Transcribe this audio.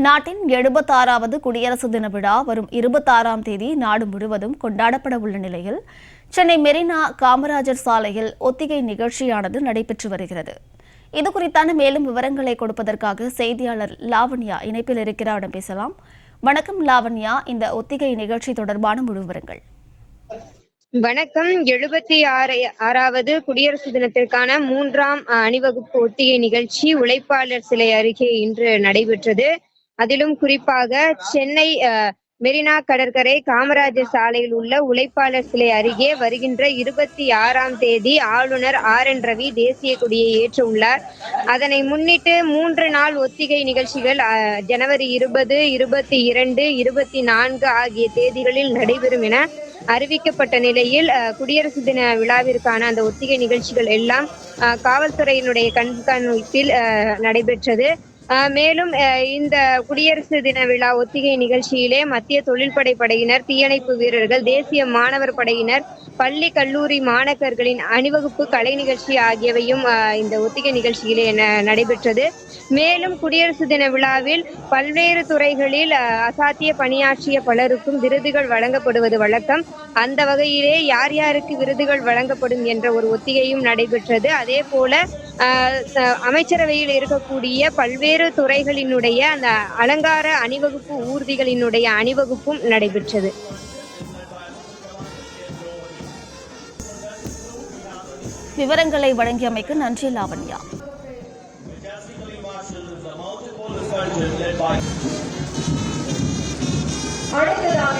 நாட்டின் 76வது குடியரசு தின விழா வரும் 26ஆம் தேதி நாடு முழுவதும் கொண்டாடப்பட உள்ள நிலையில் சென்னை மெரினா காமராஜர் சாலையில் ஒத்திகை நிகழ்ச்சியானது நடைபெற்று வருகிறது. இதுகுறித்தான மேலும் விவரங்களை கொடுப்பதற்காக செய்தியாளர் லாவண்யா இணைப்பில் இருக்கிறார். பேசலாம். வணக்கம் லாவண்யா, இந்த ஒத்திகை நிகழ்ச்சி தொடர்பான முழு விவரங்கள். வணக்கம். 76வது குடியரசு தினத்திற்கான 3ஆம் அணிவகுப்பு ஒத்திகை நிகழ்ச்சி உழைப்பாளர் சிலை அருகே இன்று நடைபெற்றது. அதிலும் குறிப்பாக சென்னை மெரினா கடற்கரை காமராஜர் சாலையில் உள்ள உழைப்பாளர் சிலை அருகே வருகின்ற 26ஆம் தேதி ஆளுநர் RN ரவி தேசிய கொடியை ஏற்ற உள்ளார். அதனை முன்னிட்டு 3 நாள் ஒத்திகை நிகழ்ச்சிகள் ஜனவரி 20, 22, 24 ஆகிய தேதிகளில் நடைபெறும் என அறிவிக்கப்பட்ட நிலையில் குடியரசு தின விழாவிற்கான அந்த ஒத்திகை நிகழ்ச்சிகள் எல்லாம் காவல்துறையினுடைய கண்காணிப்பில் நடைபெற்றது. மேலும் இந்த குடியரசு தின விழா ஒத்திகை நிகழ்ச்சியிலே மத்திய தொழில்படை படையினர், தீயணைப்பு வீரர்கள், தேசிய மாணவர் படையினர், பள்ளி கல்லூரி மாணக்கர்களின் அணிவகுப்பு கலை நிகழ்ச்சி ஆகியவையும் இந்த ஒத்திகை நிகழ்ச்சியிலே நடைபெற்றது. மேலும் குடியரசு தின விழாவில் பல்வேறு துறைகளில் அசாத்திய பணியாற்றிய பலருக்கும் விருதுகள் வழங்கப்படுவது வழக்கம். அந்த வகையிலே யார் யாருக்கு விருதுகள் வழங்கப்படும் என்ற ஒரு ஒத்திகையும் நடைபெற்றது. அதே போல அமைச்சரவையில் இருக்கக்கூடிய பல்வேறு துறைகளினுடைய அந்த அலங்கார அணிவகுப்பு ஊர்திகளினுடைய அணிவகுப்பும் நடைபெற்றது. விவரங்களை வழங்கியமைக்கு நன்றி லாவண்யா. அடுத்ததாக